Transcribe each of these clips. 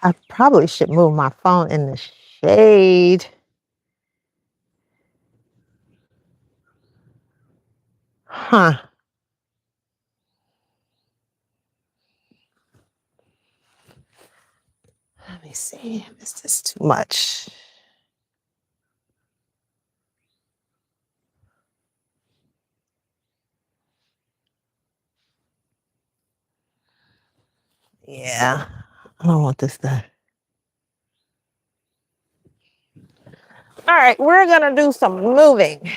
I probably should move my phone in the shade. Huh. Let me see. Is this too much? Yeah. I don't want this done. All right, we're gonna do some moving.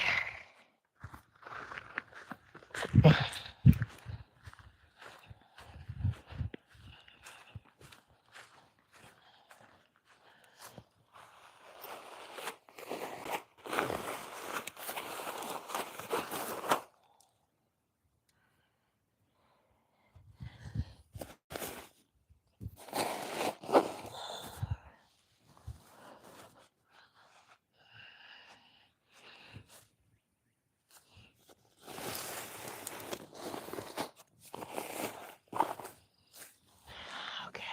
Okay.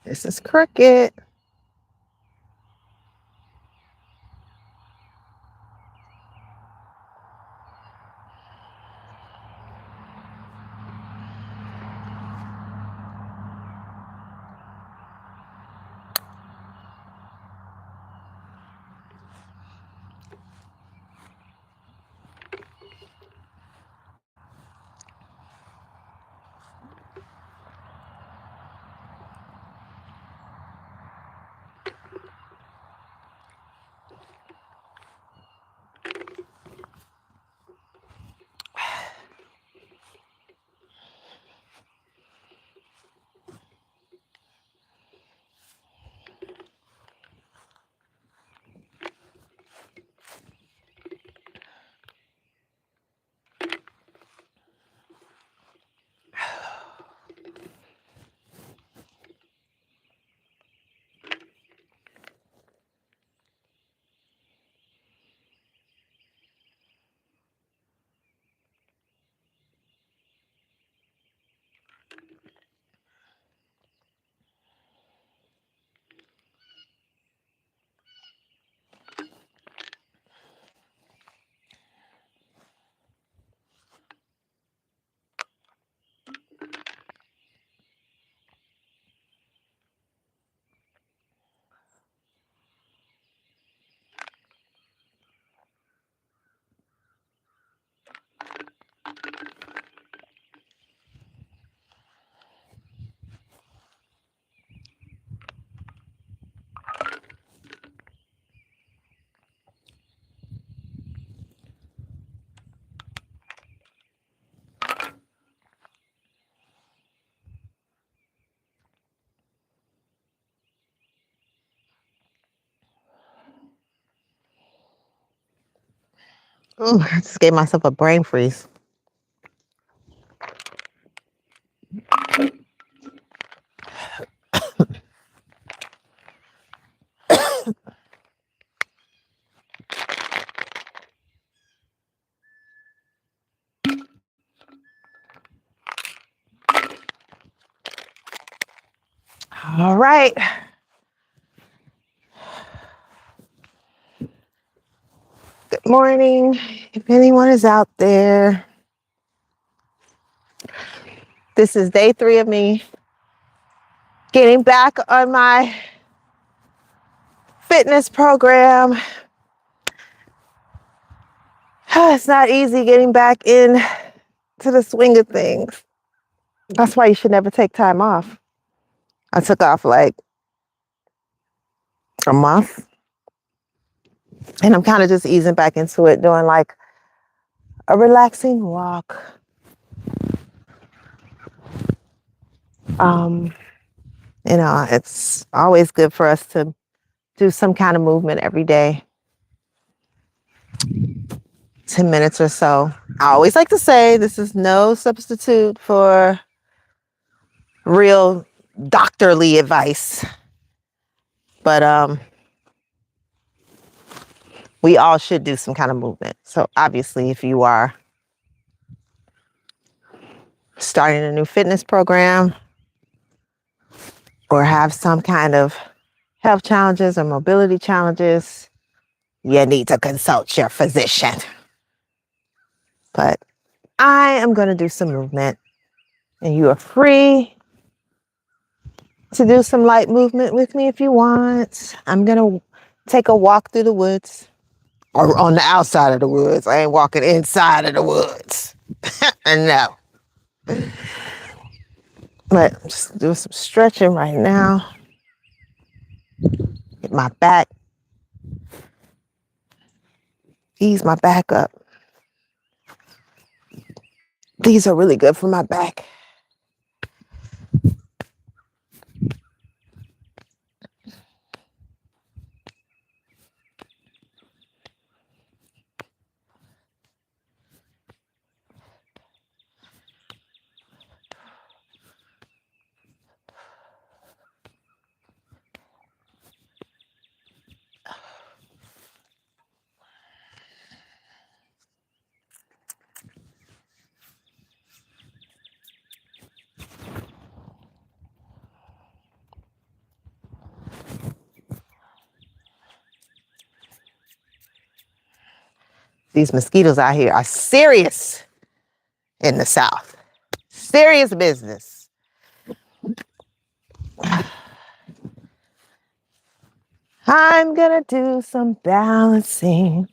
This is crooked. Ooh, I just gave myself a brain freeze. All right. Good morning. If anyone is out there, this is day 3 of me getting back on my fitness program. It's not easy getting back in to the swing of things. That's why you should never take time off. I took off like a month and I'm kind of just easing back into it, doing like a relaxing walk. It's always good for us to do some kind of movement every day, 10 minutes or so. I always like to say this is no substitute for real doctorly advice, but we all should do some kind of movement. So obviously, if you are starting a new fitness program or have some kind of health challenges or mobility challenges, you need to consult your physician. But I am going to do some movement, and you are free to do some light movement with me if you want. I'm going to take a walk through the woods, or on the outside of the woods. I ain't walking inside of the woods. No. But just do some stretching right now. Get my back, ease my back up. These are really good for my back. These mosquitoes out here are serious in the South. Serious business. I'm gonna do some balancing.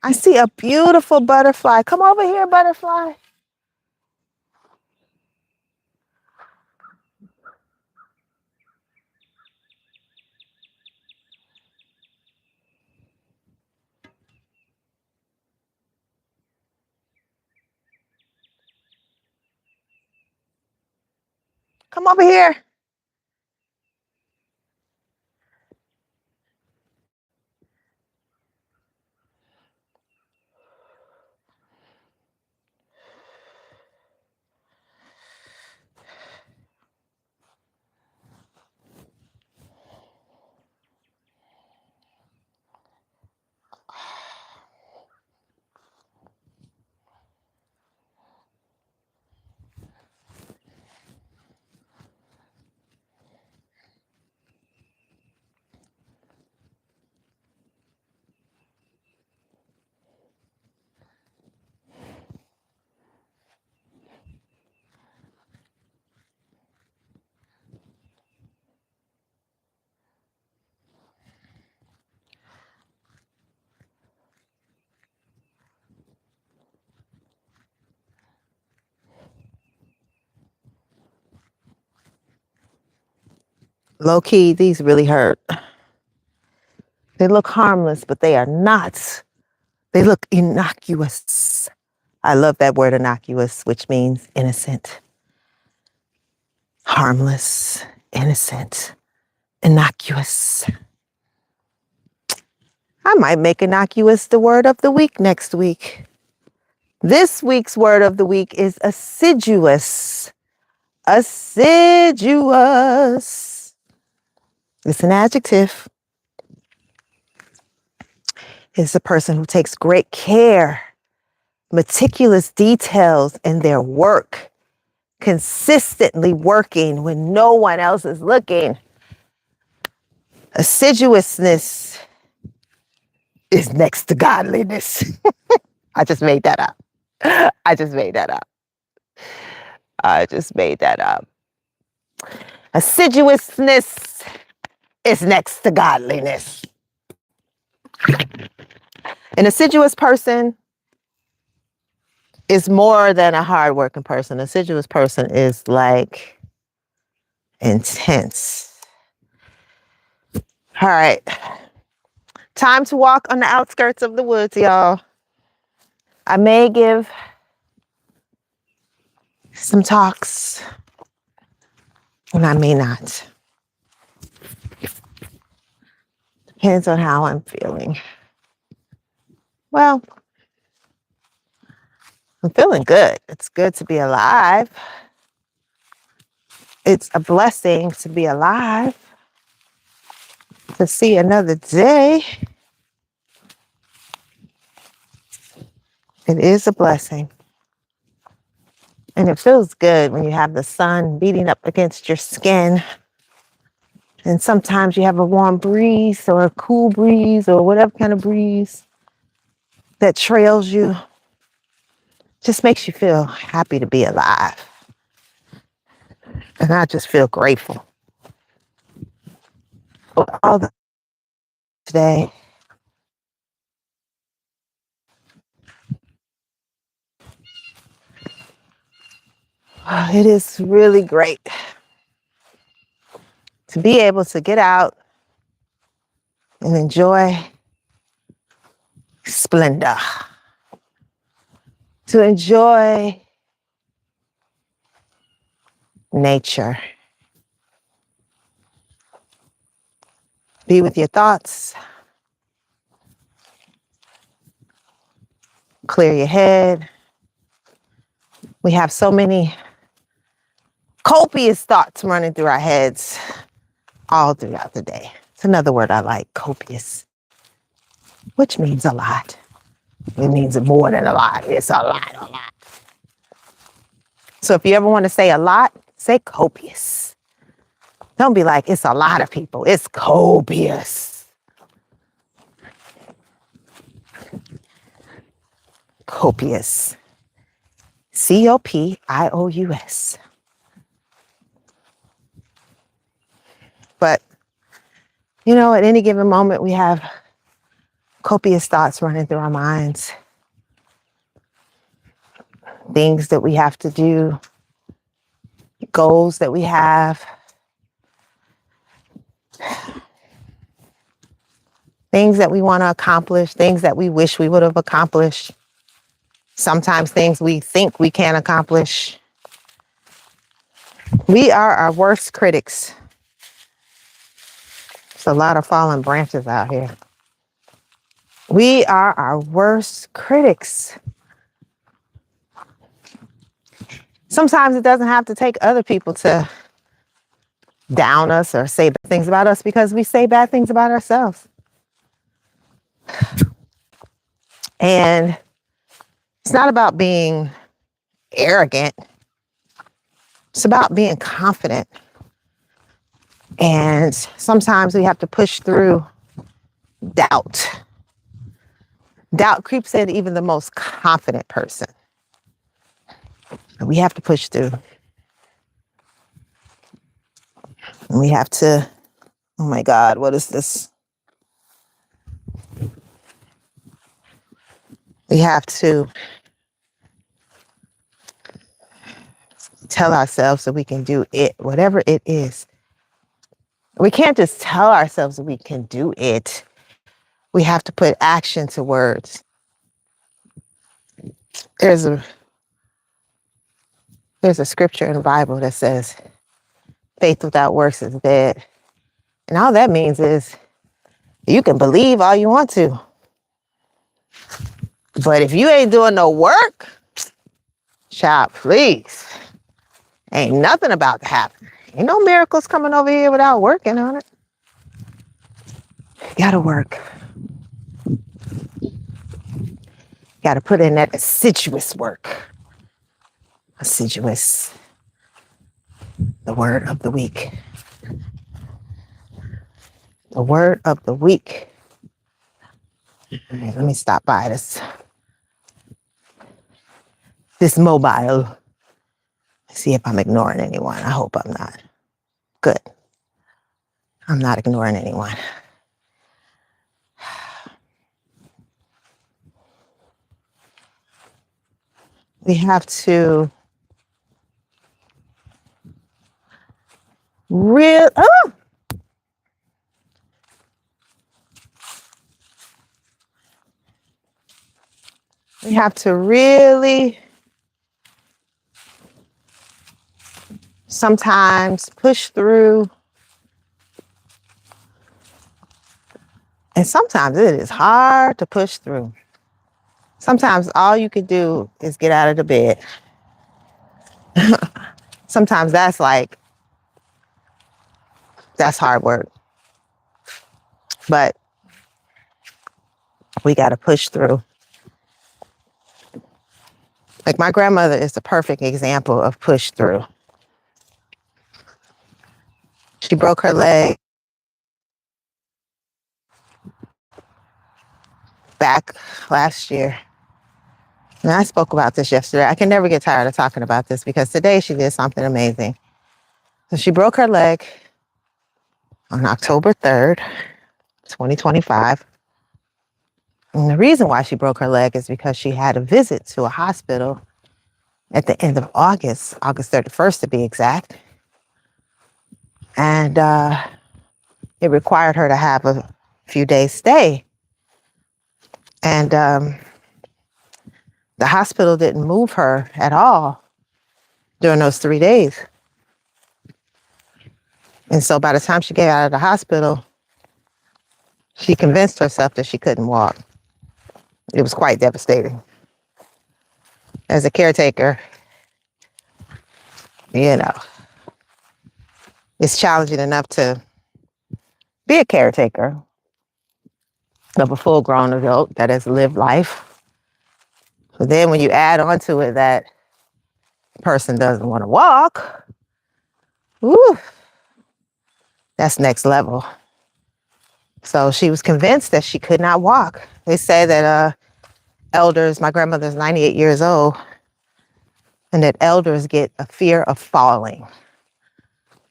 I see a beautiful butterfly. Come over here, butterfly. Come over here. Low key, these really hurt. They look harmless, but they are not. They look innocuous. I love that word innocuous, which means innocent, harmless, innocent, innocuous. I might make innocuous the word of the week next week. This week's word of the week is assiduous. Assiduous. It's an adjective. It's a person who takes great care, meticulous details in their work, consistently working when no one else is looking. Assiduousness is next to godliness. I just made that up. I just made that up. I just made that up. Assiduousness is next to godliness. An assiduous person is more than a hardworking person. An assiduous person is like intense. All right. Time to walk on the outskirts of the woods, y'all. I may give some talks, and I may not. Depends on how I'm feeling. Well, I'm feeling good. It's good to be alive. It's a blessing to be alive, to see another day. It is a blessing. And it feels good when you have the sun beating up against your skin. And sometimes you have a warm breeze or a cool breeze or whatever kind of breeze that trails you. Just makes you feel happy to be alive. And I just feel grateful for all the today. It is really great to be able to get out and enjoy splendor, to enjoy nature, be with your thoughts, clear your head. We have so many copious thoughts running through our heads all throughout the day. It's another word I like, copious, which means a lot. It means more than a lot. It's a lot, a lot. So if you ever want to say a lot, say copious. Don't be like, it's a lot of people. It's copious. Copious. Copious. But, at any given moment, we have copious thoughts running through our minds. Things that we have to do, goals that we have, things that we want to accomplish, things that we wish we would have accomplished. Sometimes things we think we can't accomplish. We are our worst critics. There's a lot of fallen branches out here. We are our worst critics. Sometimes it doesn't have to take other people to down us or say bad things about us, because we say bad things about ourselves. And it's not about being arrogant. It's about being confident. And sometimes we have to push through doubt. Doubt creeps in even the most confident person. And we have to push through. And we have to, oh my God, what is this? We have to tell ourselves that we can do it, whatever it is. We can't just tell ourselves that we can do it. We have to put action to words. There's a there's a scripture in the Bible that says faith without works is dead. And all that means is you can believe all you want to. But if you ain't doing no work, child, please. Ain't nothing about to happen. Ain't no miracles coming over here without working on it. You gotta work. Gotta put in that assiduous work. Assiduous. The word of the week. The word of the week. All right, let me stop by this mobile. See if I'm ignoring anyone. I hope I'm not. Good. I'm not ignoring anyone. We have to we have to really sometimes push through. And sometimes it is hard to push through. Sometimes all you can do is get out of the bed. Sometimes that's hard work. But we got to push through. Like my grandmother is the perfect example of push through. She broke her leg back last year. And I spoke about this yesterday. I can never get tired of talking about this because today she did something amazing. So she broke her leg on October 3rd, 2025. And the reason why she broke her leg is because she had a visit to a hospital at the end of August 31st to be exact. And it required her to have a few days stay. And the hospital didn't move her at all during those 3 days. And so by the time she got out of the hospital, she convinced herself that she couldn't walk. It was quite devastating. As a caretaker, it's challenging enough to be a caretaker of a full-grown adult that has lived life. But then when you add on to it that person doesn't want to walk, woo, that's next level. So she was convinced that she could not walk. They say that elders, my grandmother's 98 years old, and that elders get a fear of falling.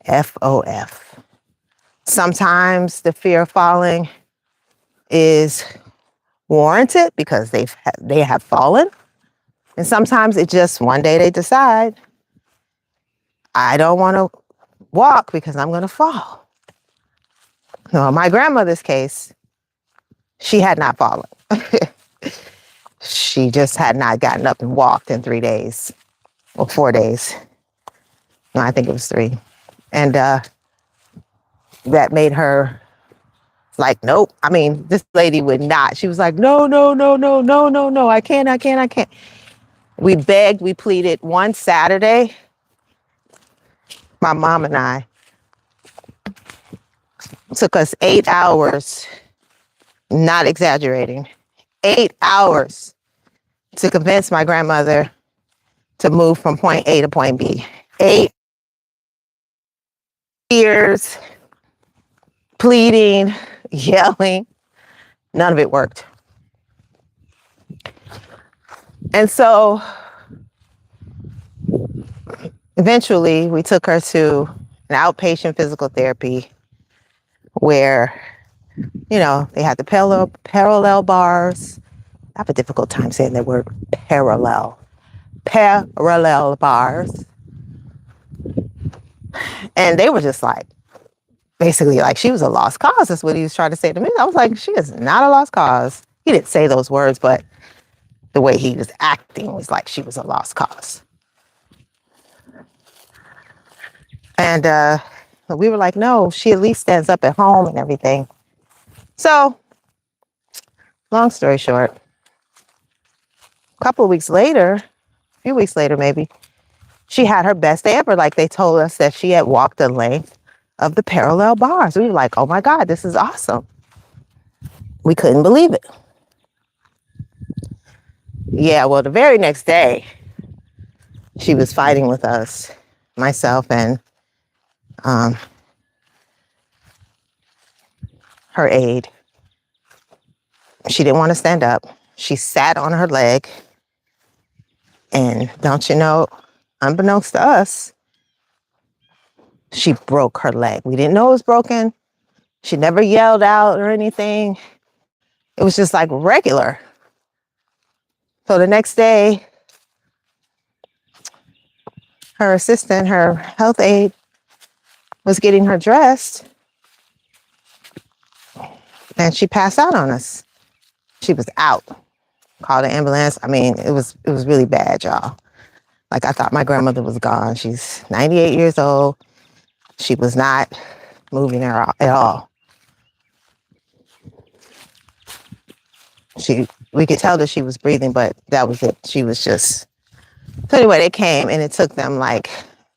FOF. Sometimes the fear of falling is warranted because they have fallen. And sometimes it just one day they decide, I don't want to walk because I'm going to fall. No, in my grandmother's case, she had not fallen. She just had not gotten up and walked in 3 days or 4 days. No, I think it was 3. And that made her like, nope. I mean, this lady would not. She was like, no, I can't. We begged, we pleaded. One Saturday, my mom and I, took us 8 hours, not exaggerating, 8 hours to convince my grandmother to move from point A to point B. 8 years, pleading, yelling, none of it worked. And so eventually we took her to an outpatient physical therapy where, they had the parallel bars. I have a difficult time saying that word parallel bars. And they were just like, basically like she was a lost cause. That's what he was trying to say to me. I was like, she is not a lost cause. He didn't say those words, but the way he was acting was like she was a lost cause. And we were like, no, she at least stands up at home and everything. So, long story short, a couple of weeks later, a few weeks later maybe, she had her best day ever. Like they told us that she had walked the length of the parallel bars. We were like, oh my God, this is awesome. We couldn't believe it. Yeah, well, the very next day, she was fighting with us, myself and her aide. She didn't want to stand up. She sat on her leg. And don't you know, unbeknownst to us, she broke her leg. We didn't know it was broken. She never yelled out or anything. It was just like regular. So the next day, her assistant, her health aide, was getting her dressed. And she passed out on us. She was out. Called the ambulance. I mean, it was really bad, y'all. Like I thought my grandmother was gone. She's 98 years old. She was not moving her at all. We could tell that she was breathing, but that was it. She was just. So anyway, they came and it took them like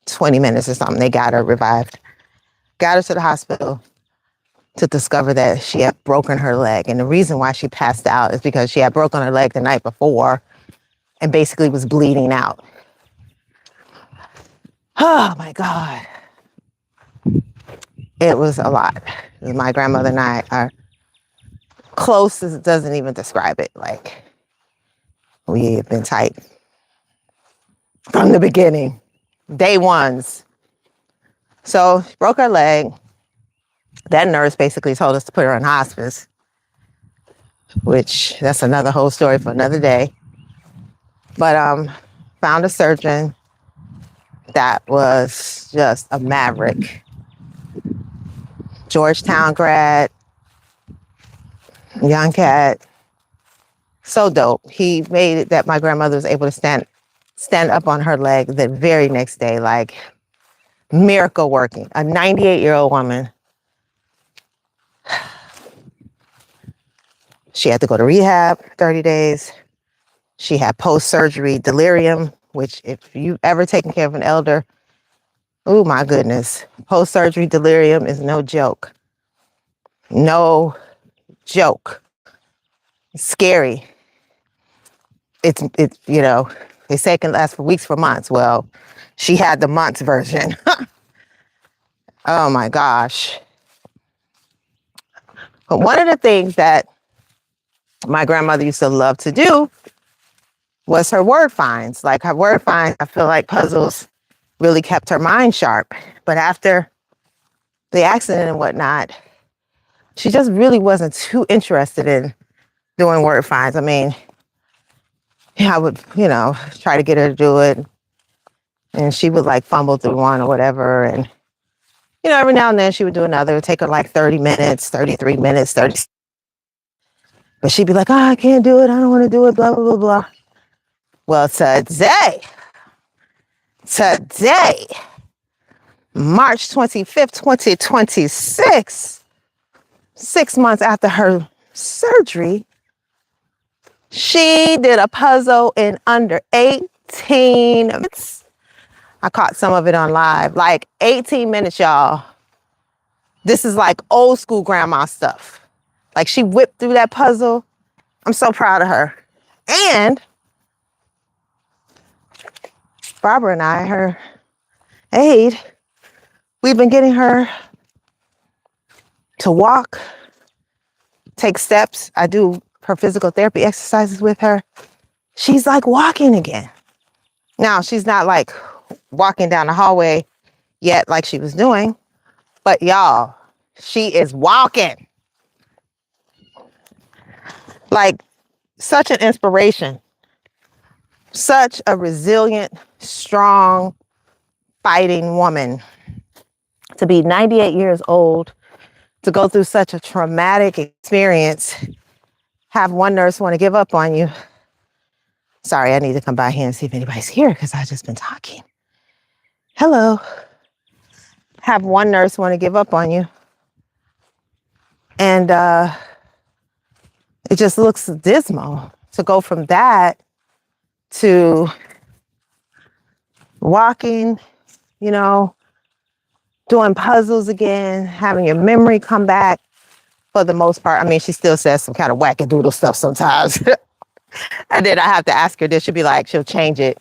20 minutes or something. They got her revived, got her to the hospital to discover that she had broken her leg. And the reason why she passed out is because she had broken her leg the night before and basically was bleeding out. Oh my God. It was a lot. My grandmother and I are close as it doesn't even describe it. Like we have been tight from the beginning, day ones. So she broke her leg. That nurse basically told us to put her on hospice, which that's another whole story for another day. But found a surgeon that was just a maverick. Georgetown grad, young cat, so dope. He made it that my grandmother was able to stand up on her leg the very next day, like miracle working. A 98-year-old woman. She had to go to rehab 30 days. She had post-surgery delirium, which if you've ever taken care of an elder, oh my goodness, post-surgery delirium is no joke. No joke. It's scary. It's you know, they say it can last for weeks, for months. Well, she had the months version. Oh my gosh. But one of the things that my grandmother used to love to do was her word finds. Like her word finds, I feel like puzzles really kept her mind sharp. But after the accident and whatnot, she just really wasn't too interested in doing word finds. I mean, I would, try to get her to do it. And she would like fumble through one or whatever. And, every now and then she would do another. It would take her like 30 minutes, 33 minutes, 30. But she'd be like, I can't do it. I don't want to do it, blah, blah, blah, blah. Well, today, March 25th, 2026, 6 months after her surgery, she did a puzzle in under 18 minutes. I caught some of it on live, like 18 minutes, y'all. This is like old school grandma stuff. Like she whipped through that puzzle. I'm so proud of her. And Barbara and I, her aide, we've been getting her to walk, take steps. I do her physical therapy exercises with her. She's like walking again. Now, she's not like walking down the hallway yet like she was doing, but y'all, she is walking. Like such an inspiration, such a resilient, strong, fighting woman. To be 98 years old, to go through such a traumatic experience, have one nurse want to give up on you. Sorry, I need to come by here and see if anybody's here because I've just been talking. Hello. Have one nurse want to give up on you. And it just looks dismal to go from that to walking, you know, doing puzzles again, having your memory come back for the most part. I mean, she still says some kind of wackadoodle stuff sometimes. And then I have to ask her, she'll be like, she'll change it.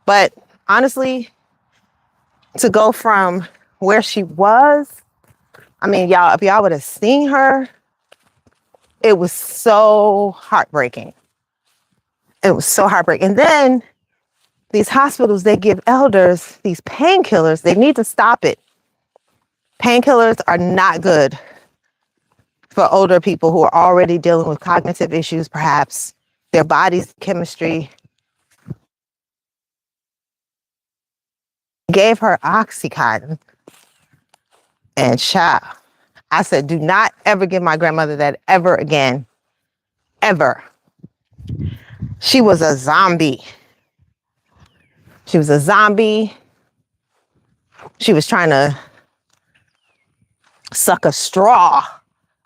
But honestly, to go from where she was, I mean, y'all, if y'all would have seen her, it was so heartbreaking. It was so heartbreaking. And then these hospitals, they give elders these painkillers. They need to stop it. Painkillers are not good for older people who are already dealing with cognitive issues, perhaps their body's chemistry. Gave her Oxycontin and I said, do not ever give my grandmother that ever again. Ever. She was a zombie. She was a zombie. She was trying to suck a straw.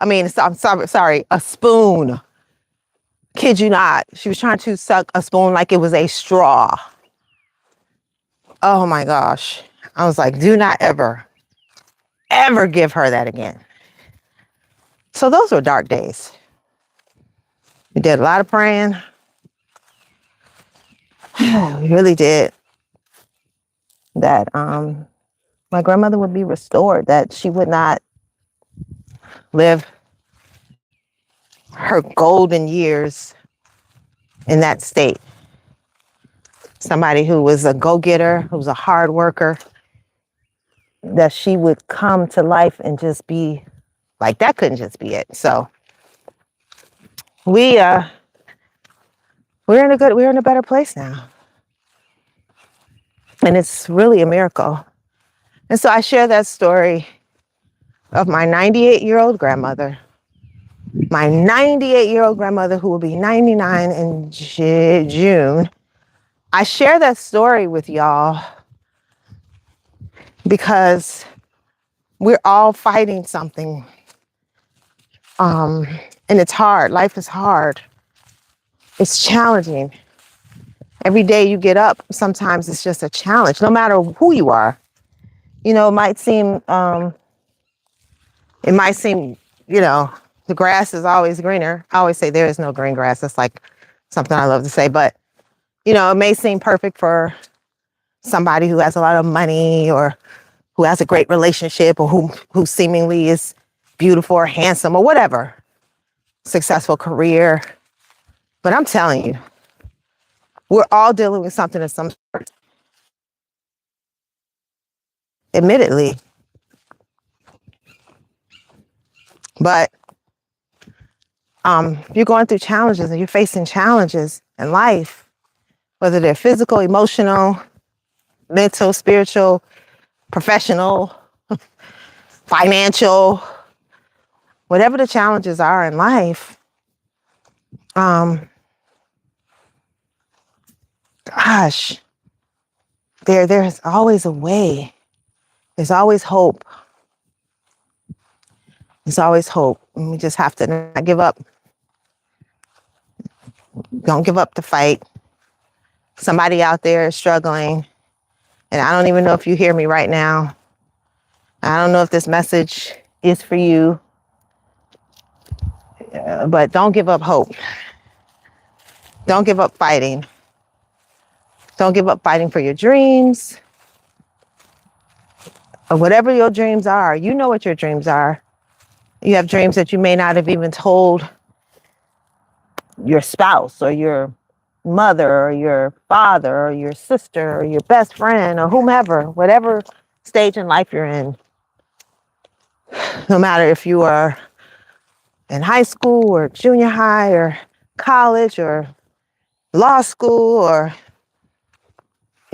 I'm sorry, a spoon. Kid you not. She was trying to suck a spoon like it was a straw. Oh my gosh. I was like, do not ever give her that again. So those were dark days. We did a lot of praying. We really did. That my grandmother would be restored, that she would not live her golden years in that state. Somebody who was a go-getter, who was a hard worker, that she would come to life and just be like, that couldn't just be it. So we're in a better place now. And it's really a miracle. And so I share that story of my 98-year-old grandmother. My 98-year-old grandmother, who will be 99 in June. I share that story with y'all because we're all fighting something. And it's hard. Life is hard. It's challenging. Every day you get up, sometimes it's just a challenge, no matter who you are. You know, it might seem, the grass is always greener. I always say there is no green grass. That's like something I love to say. But, you know, it may seem perfect for somebody who has a lot of money or who has a great relationship or who seemingly is beautiful or handsome or whatever, successful career. But I'm telling you, we're all dealing with something of some sort. Admittedly. But if you're going through challenges and you're facing challenges in life, whether they're physical, emotional, mental, spiritual, professional, financial, whatever the challenges are in life, there's always a way. There's always hope. There's always hope. And we just have to not give up. Don't give up the fight. Somebody out there is struggling. And I don't even know if you hear me right now. I don't know if this message is for you. But don't give up hope. Don't give up fighting. Don't give up fighting for your dreams. Or whatever your dreams are. You know what your dreams are. You have dreams that you may not have even told your spouse or your mother or your father or your sister or your best friend or whomever, whatever stage in life you're in. No matter if you are in high school or junior high or college or law school, or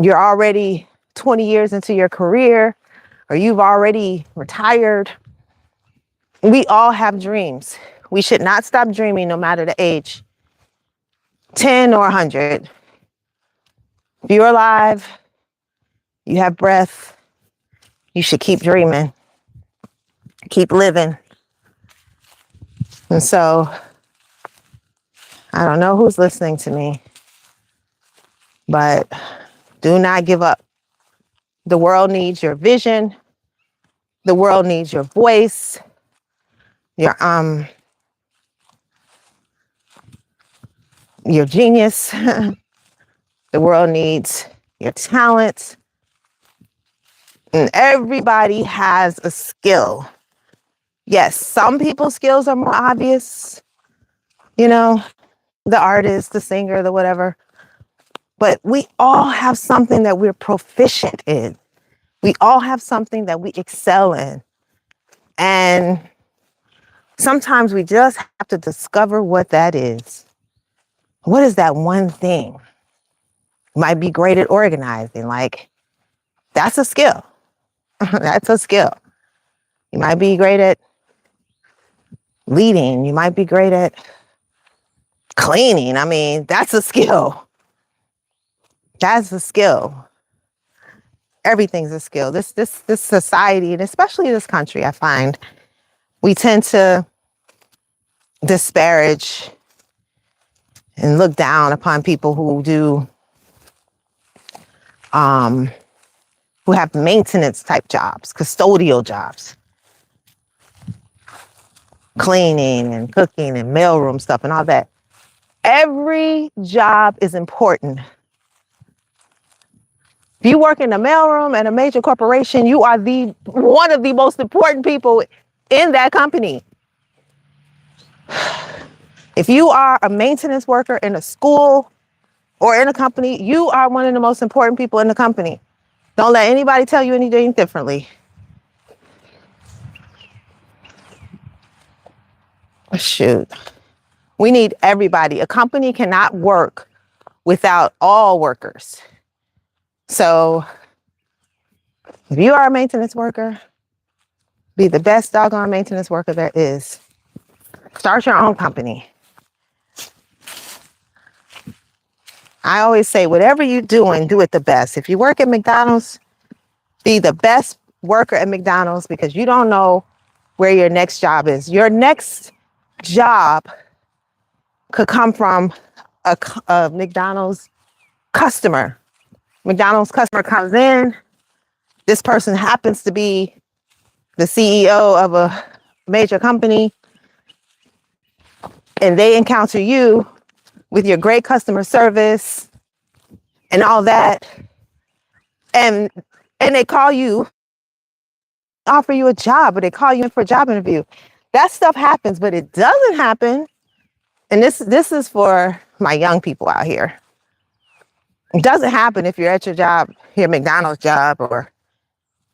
you're already 20 years into your career, or you've already retired. We all have dreams. We should not stop dreaming no matter the age, 10 or 100. If you're alive, you have breath, you should keep dreaming, keep living. And so I don't know who's listening to me, but do not give up. The world needs your vision. The world needs your voice, your genius. The world needs your talent. And everybody has a skill. Yes, some people's skills are more obvious, you know, the artist, the singer, the whatever. But we all have something that we're proficient in. We all have something that we excel in. And sometimes we just have to discover what that is. What is that one thing? You might be great at organizing. Like, that's a skill. That's a skill. You might be great at leading. You might be great at cleaning. I mean, that's a skill. That's a skill. Everything's a skill. This society, and especially this country, I find we tend to disparage and look down upon people who do who have maintenance type jobs, custodial jobs, cleaning and cooking and mailroom stuff and all that. Every job is important. If you work in the mailroom at a major corporation, you are one of the most important people in that company. If you are a maintenance worker in a school or in a company, you are one of the most important people in the company. Don't let anybody tell you anything differently. Shoot. We need everybody. A company cannot work without all workers. So if you are a maintenance worker, be the best doggone maintenance worker there is. Start your own company. I always say, whatever you're doing, do it the best. If you work at McDonald's, be the best worker at McDonald's, because you don't know where your next job is. Your next job could come from a McDonald's customer. McDonald's customer comes in. This person happens to be the CEO of a major company, and they encounter you with your great customer service and all that. And they call you, offer you a job, or they call you in for a job interview. That stuff happens, but it doesn't happen. And this is for my young people out here. It doesn't happen if you're at your job, your McDonald's job or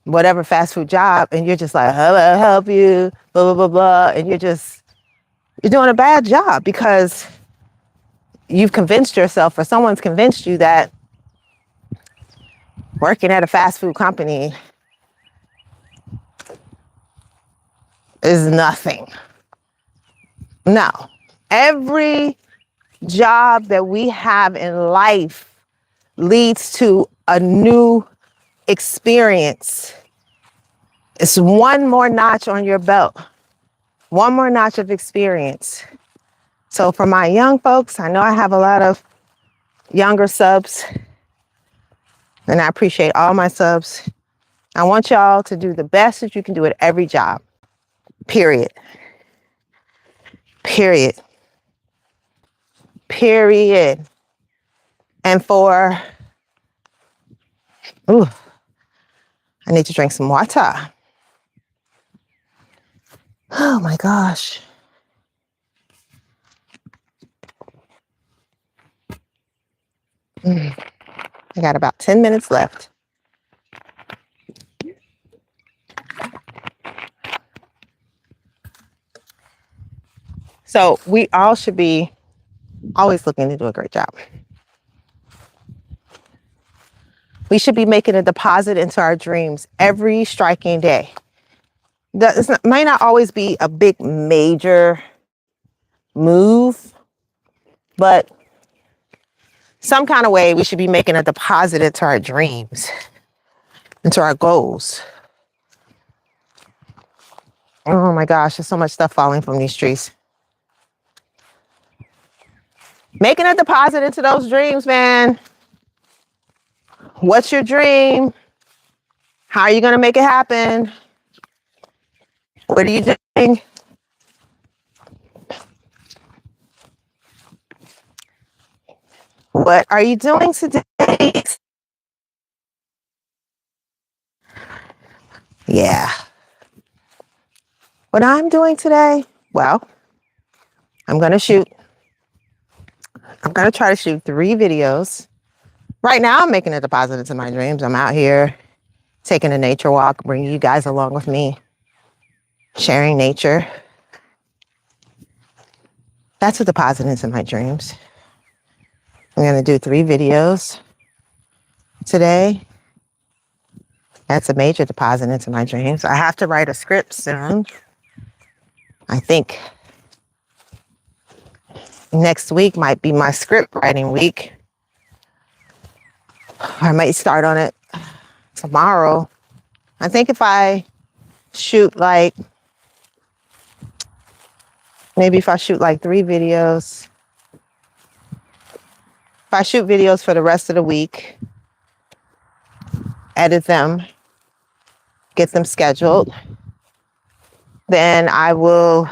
whatever fast food job, and you're just like, how do I help you? Blah, blah, blah, blah. And you're doing a bad job because you've convinced yourself, or someone's convinced you, that working at a fast food company is nothing. No. Every job that we have in life leads to a new experience. It's one more notch on your belt, one more notch of experience. So for my young folks, I know I have a lot of younger subs, and I appreciate all my subs. I want y'all to do the best that you can do at every job. Period. Period. Period. And I need to drink some water. Oh my gosh. I got about 10 minutes left. So we all should be always looking to do a great job. We should be making a deposit into our dreams every striking day. That might not always be a big major move, but some kind of way we should be making a deposit into our dreams, into our goals. Oh my gosh, there's so much stuff falling from these trees. Making a deposit into those dreams, man. What's your dream? How are you going to make it happen? What are you doing? What are you doing today? Yeah. What I'm doing today? Well, I'm going to try to shoot 3 videos. Right now, I'm making a deposit into my dreams. I'm out here taking a nature walk, bringing you guys along with me, sharing nature. That's a deposit into my dreams. I'm going to do 3 videos today. That's a major deposit into my dreams. I have to write a script soon. I think next week might be my script writing week. I might start on it tomorrow. I think if I shoot like 3 videos, if I shoot videos for the rest of the week, edit them, get them scheduled, then I will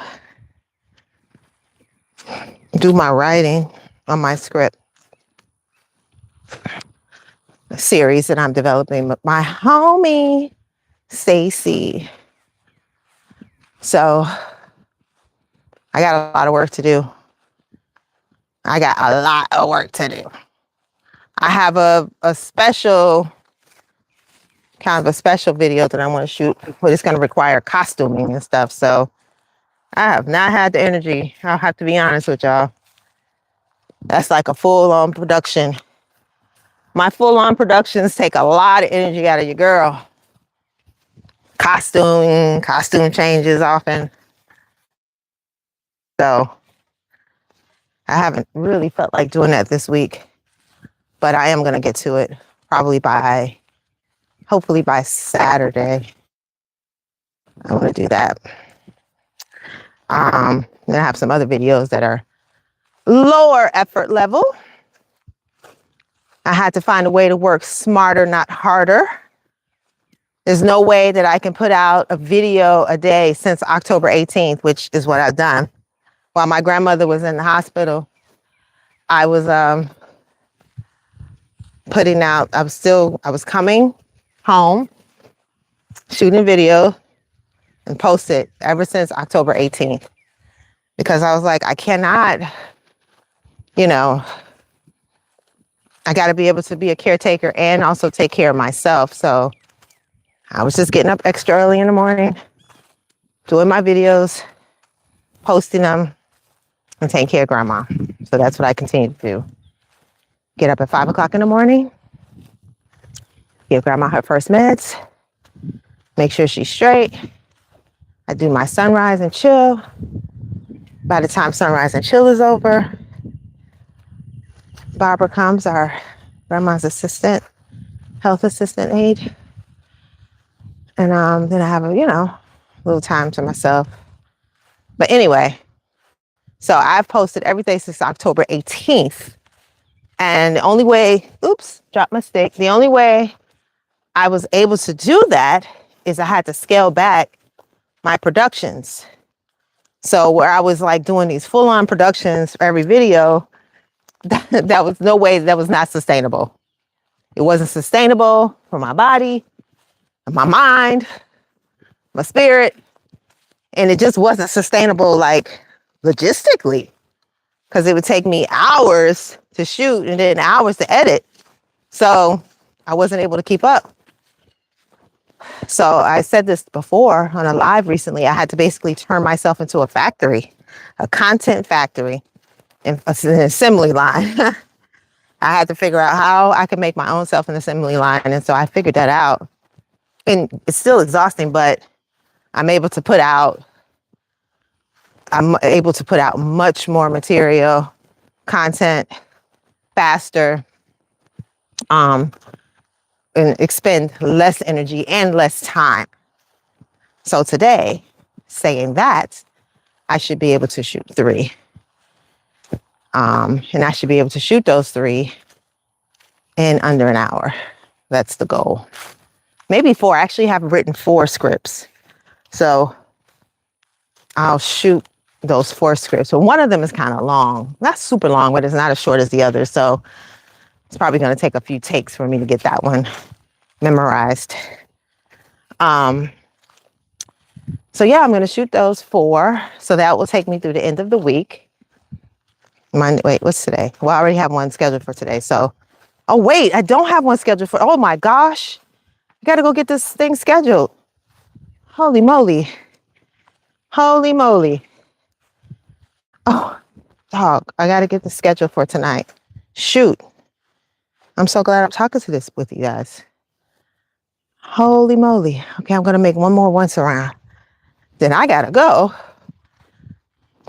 do my writing on my script. A series that I'm developing with my homie, Stacey. So I got a lot of work to do. I have a special video that I want to shoot, but it's going to require costuming and stuff. So I have not had the energy. I'll have to be honest with y'all. That's like a full-on production. My full-on productions take a lot of energy out of your girl. Costume changes often. So I haven't really felt like doing that this week, but I am going to get to it hopefully by Saturday. I want to do that. Then I have some other videos that are lower effort level. I had to find a way to work smarter, not harder. There's no way that I can put out a video a day since October 18th, which is what I've done. While my grandmother was in the hospital, I was I was coming home, shooting video, and post it ever since October 18th. Because I was like, I cannot, I got to be able to be a caretaker and also take care of myself. So I was just getting up extra early in the morning, doing my videos, posting them, and taking care of grandma. So that's what I continue to do. Get up at 5 o'clock in the morning, give grandma her first meds, make sure she's straight. I do my sunrise and chill. By the time sunrise and chill is over, Barbara comes, our grandma's assistant, health assistant aide. And then I have a little time to myself. But anyway, so I've posted everything since October 18th. And the only way, dropped my stick. The only way I was able to do that is I had to scale back my productions. So where I was like doing these full-on productions for every video, that was no way, that was not sustainable. It wasn't sustainable for my body, my mind, my spirit, and it just wasn't sustainable like logistically, because it would take me hours to shoot and then hours to edit. So I wasn't able to keep up. So I said this before on a live recently, I had to basically turn myself into a factory, a content factory, and an assembly line. I had to figure out how I could make my own self an assembly line. And so I figured that out. And it's still exhausting, but I'm able to put out much more material, content faster, and expend less energy and less time. So today, saying that, I should be able to shoot 3. And I should be able to shoot those 3 in under an hour. That's the goal. Maybe 4. I actually have written 4 scripts. So I'll shoot those 4 scripts. So one of them is kind of long, not super long, but it's not as short as the other. So it's probably going to take a few takes for me to get that one memorized. So yeah, I'm going to shoot those 4. So that will take me through the end of the week. Monday, wait, what's today? Well, I already have one scheduled for today. So, oh wait, I don't have one scheduled for, oh my gosh. I got to go get this thing scheduled. Holy moly. Holy moly. Oh, dog, I got to get the schedule for tonight. Shoot. I'm so glad I'm talking to this with you guys. Holy moly. Okay, I'm going to make one more once around. Then I got to go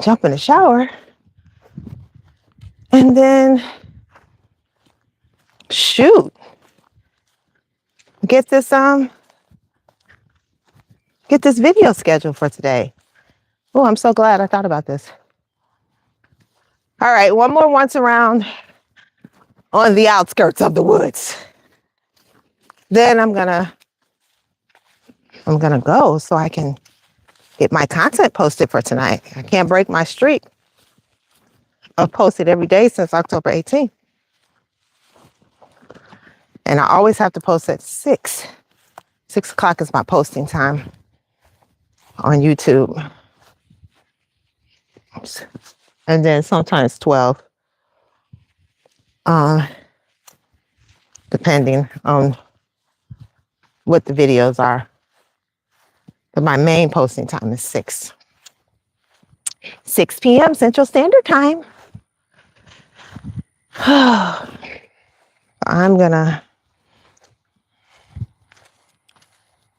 jump in the shower. And then, shoot, get this video scheduled for today. Oh, I'm so glad I thought about this. All right, one more once around on the outskirts of the woods. Then I'm gonna go so I can get my content posted for tonight. I can't break my streak. I've posted every day since October 18th. And I always have to post at 6. 6 o'clock is my posting time on YouTube. Oops. And then sometimes 12. Depending on what the videos are. But my main posting time is 6. 6 p.m. Central Standard Time. I'm gonna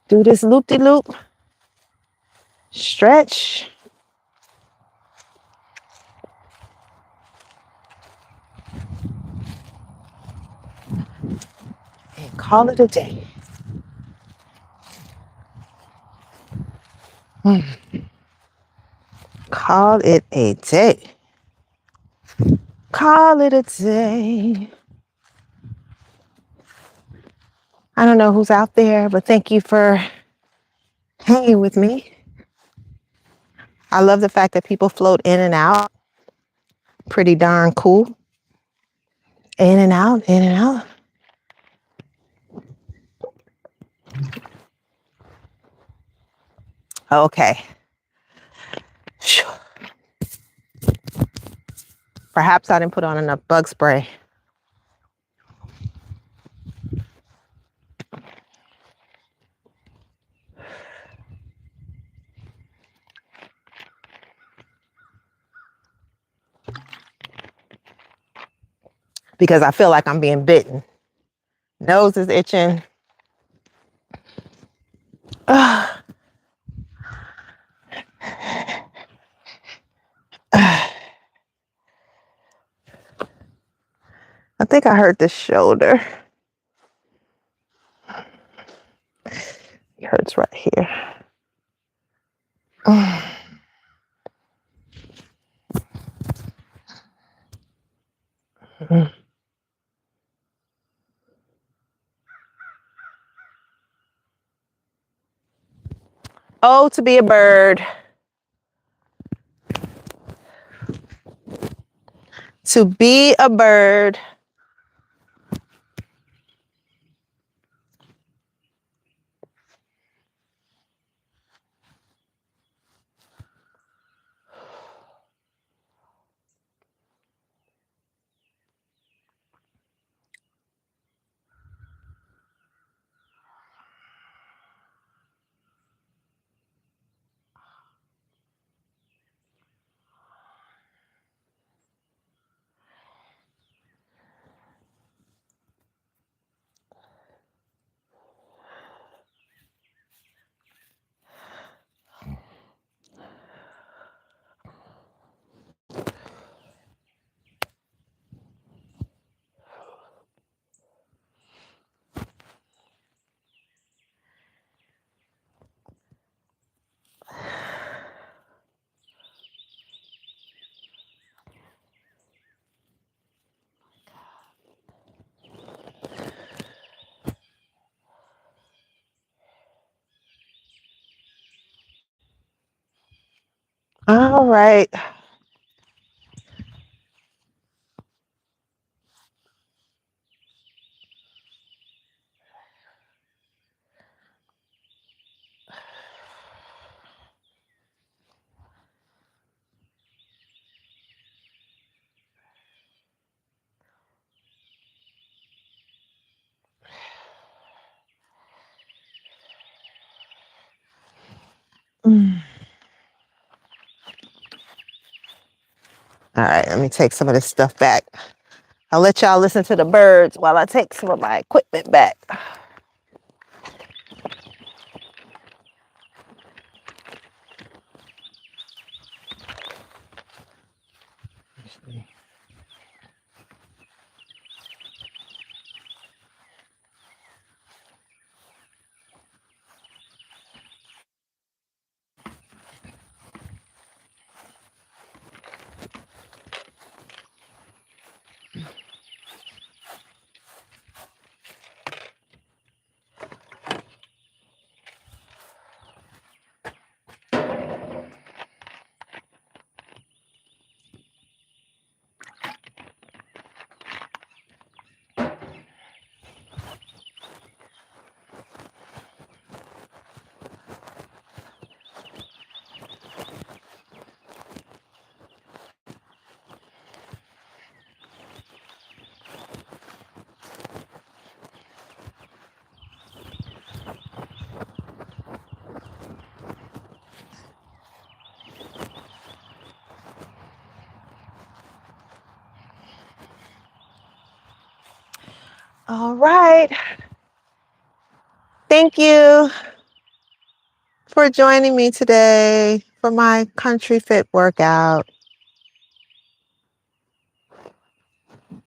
do this loop-de-loop, stretch, and call it a day. Call it a day. Call it a day. I don't know who's out there, but thank you for hanging with me. I love the fact that people float in and out. Pretty darn cool. In and out, in and out. Okay. Perhaps I didn't put on enough bug spray. Because I feel like I'm being bitten. Nose is itching. I think I hurt this shoulder. It hurts right here. Oh, to be a bird. To be a bird. All right. Mm. All right, let me take some of this stuff back. I'll let y'all listen to the birds while I take some of my equipment back. All right. Thank you for joining me today for my Country Fit workout.